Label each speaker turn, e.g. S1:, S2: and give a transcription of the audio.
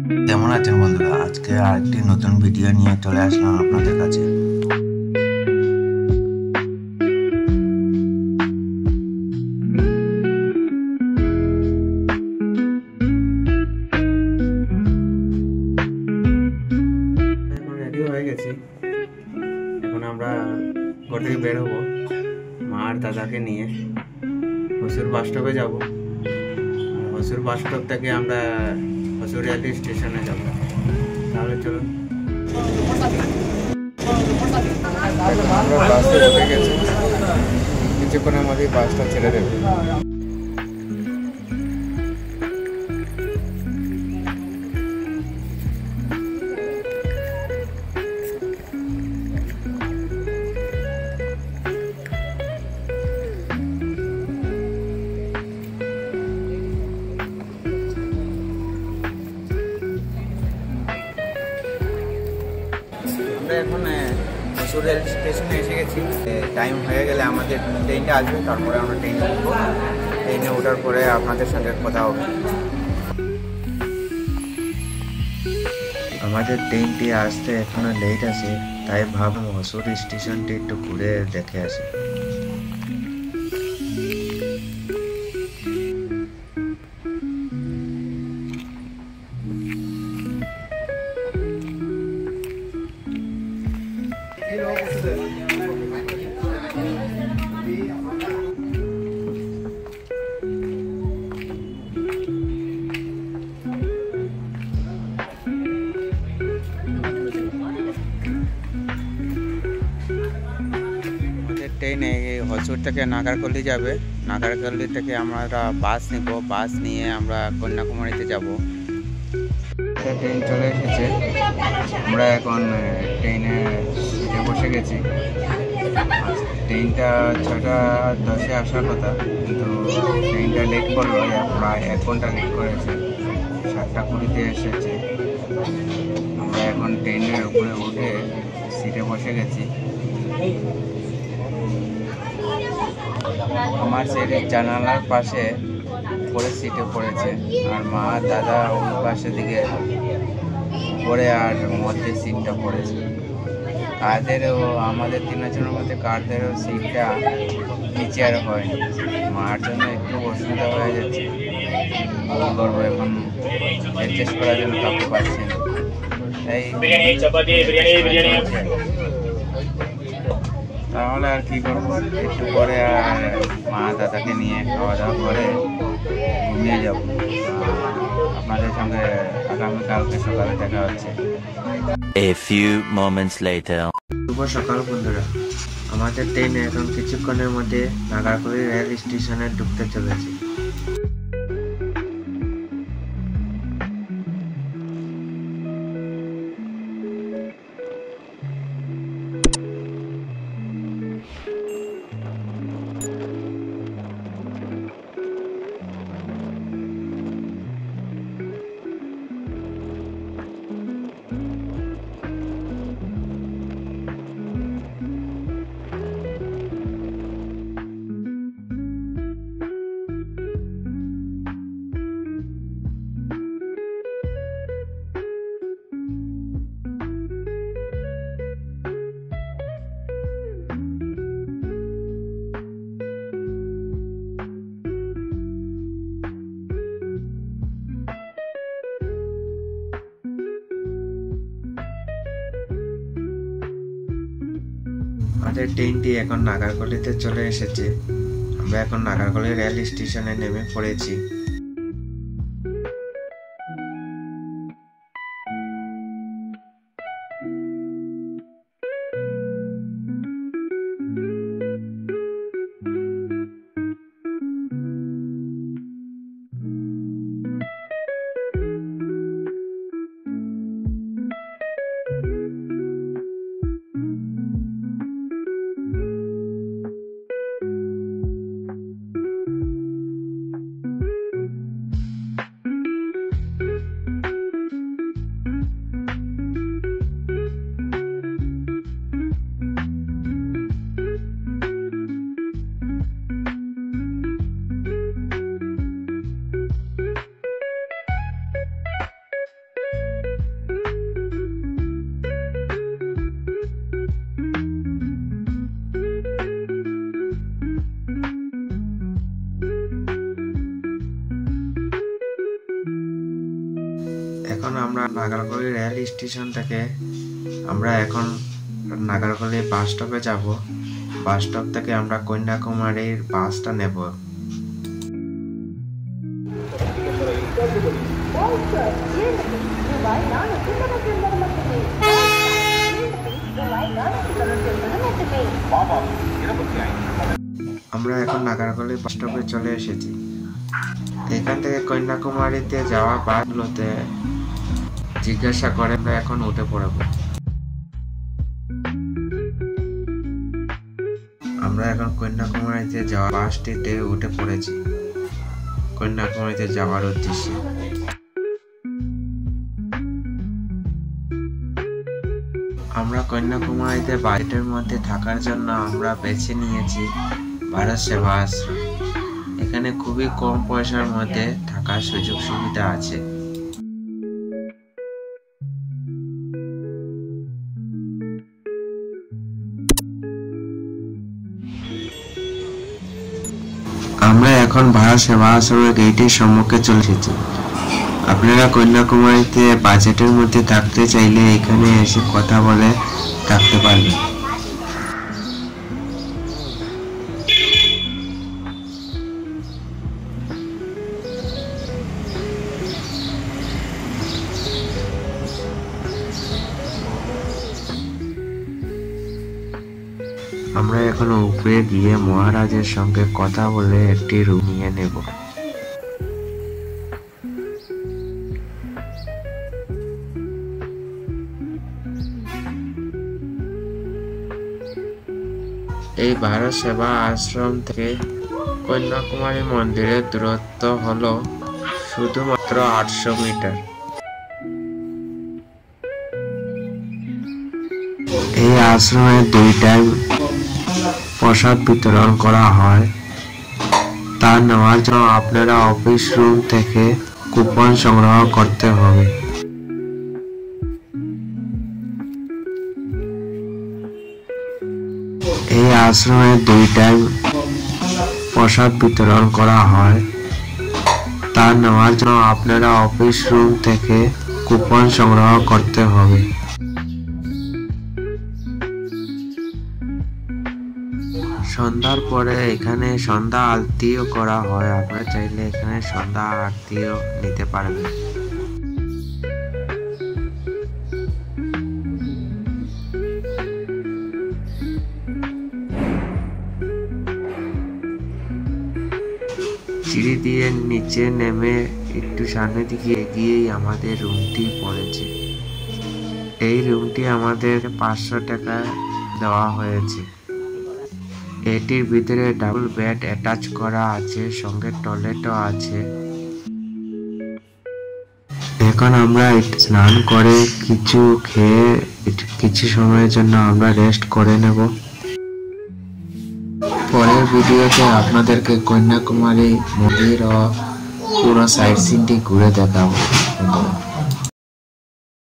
S1: কেমন আছেন বন্ধুরা? আজকে আরেকটি নতুন ভিডিও নিয়ে চলে আসলাম আপনাদের কাছে। এখন রেডি হয়ে গেছি। এখন আমরা ঘর থেকে বের হবো মা আর দাদাকে নিয়ে হসুর বাস স্টপে যাব। হসুর বাস স্টপ থেকে আমরা হসুর রেলওয়ে স্টেশনে যাব। তাহলে চলুন। আমরা বাসে উঠে গেছি, কিছুক্ষণের মধ্যেই বাসটা ছেড়ে দেবে। আমরা এখন হসুর রেল স্টেশনে এসে গেছি। টাইম হয়ে গেলে আমাদের ট্রেনটা আসবে, তারপরে আমরা ট্রেনে উঠবো। ট্রেনে ওঠার পরে আপনাদের সঙ্গে কথা হবে। আমাদের ট্রেনটি আসতে এখনো লেট আছে, তাই ভাবলাম হসুর স্টেশনটি একটু ঘুরে দেখে আসি। ট্রেনে হসুর থেকে নাগারকলি যাবে। নাগারকলি থেকে আমরা বাস নিব, বাস নিয়ে আমরা কন্যাকুমারীতে যাব। ট্রেন চলে এসেছে, আমরা এখন ট্রেনে সিটে বসে গেছি। ট্রেনটা 6:10-এ আসার কথা, কিন্তু ট্রেনটা লেট করলো, প্রায় 1 ঘন্টা লেট করেছে। 7:20-তে এসেছে। আমরা এখন ট্রেনের উপরে উঠে সিটে বসে গেছি। আমার সিটের জানালার পাশে পরে সিটে পড়েছে, আর মা দাদা ওই পাশের দিকে পড়ে আর মধ্যে সিটটা পড়েছে। কাদেরও আমাদের 3 জনের মধ্যে কাদেরও সিটটা নিচে আর হয়নি। মার জন্য একটু অসুবিধা হয়ে যাচ্ছে, কী করবো এখন, অ্যাডজাস্ট করার জন্য কাউকে পাচ্ছি না। তাই তাহলে আর কি করবো, একটু পরে আর মা দাদাকে নিয়ে খাওয়া দাওয়া করে ঘুমিয়ে যাব। আপনাদের সঙ্গে আগামীকালকে সকালে দেখা হচ্ছে।
S2: A few moments later.
S1: শুভ সকাল বন্ধুরা, আমাদের ট্রেন এখন কিছুক্ষণের মধ্যে নাগারকলি রেল স্টেশনে ঢুকতে চলেছে। আমাদের ট্রেনটি এখন নাগারকলিতে চলে এসেছে। আমরা এখন নাগারকলি রেল স্টেশনে নেমে পড়েছি। এখন আমরা নাগারকলি রেল স্টেশন থেকে আমরা এখন নাগারকলি বাস স্টপে যাব। বাস স্টপ থেকে আমরা কন্যাকুমারীর বাসটা নেব। আমরা এখন নাগারকলি বাস স্টপে চলে এসেছি। এখান থেকে কন্যাকুমারীতে যাওয়া বাসগুলোতে জিজ্ঞাসা করে আমরা এখন উঠে পড়ব। আমরা এখন কন্যাকুমারীতে যাওয়া বাসটিতে উঠে পড়েছি কন্যাকুমারীতে যাওয়ার উদ্দেশ্যে। আমরা কন্যাকুমারীতে বাজেটের মধ্যে থাকার জন্য আমরা বেছে নিয়েছি ভারত সেবা আশ্রম। এখানে খুবই কম পয়সার মধ্যে থাকার সুযোগ সুবিধা আছে। আমরা এখন ভারত সেবা আশ্রমের গেটের সম্মুখে চলে এসেছি। আপনারা কন্যাকুমারীতে বাজেটের মধ্যে থাকতে চাইলে এখানে এসে কথা বলে থাকতে পারবেন। আমরা এখন উপরে গিয়ে মহারাজের সঙ্গে কথা বলে একটি রুম নিয়ে নেব। এই ভারত সেবা আশ্রম থেকে কন্যাকুমারী মন্দিরের দূরত্ব হলো শুধুমাত্র 800 মিটার। এই আশ্রমে 2 টাইম প্রসাদ বিতরণ করা হয়। তা নেওয়ার জন্য আপনারা অফিস রুম থেকে কুপন সংগ্রহ করতে হবে। এই আশ্রমে 2 টাইম প্রসাদ বিতরণ করা হয়। তা নেওয়ার জন্য আপনারা অফিস রুম থেকে কুপন সংগ্রহ করতে হবে। সন্ধ্যার পরে এখানে সন্ধ্যা আরতিও করা হয়। আপনারা চাইলে এখানে সন্ধ্যা আরতিও নিতে পারবেন। সিঁড়ি দিয়ে নিচে নেমে একটু সামনের দিকে এগিয়েই আমাদের রুমটি পড়েছে। এই রুমটি আমাদের 500 টাকা দেওয়া হয়েছে। এটির ভিতরে ডাবল বেড অ্যাটাচ করা আছে, সঙ্গে টয়লেটও আছে। এখন আমরা স্নান করে কিছু খেয়ে কিছু সময়ের জন্য আমরা রেস্ট করে নেব। পরের ভিডিওতে আপনাদেরকে কন্যাকুমারী মন্দির ও পুরো সাইট সিনটি ঘুরে দেখাবো।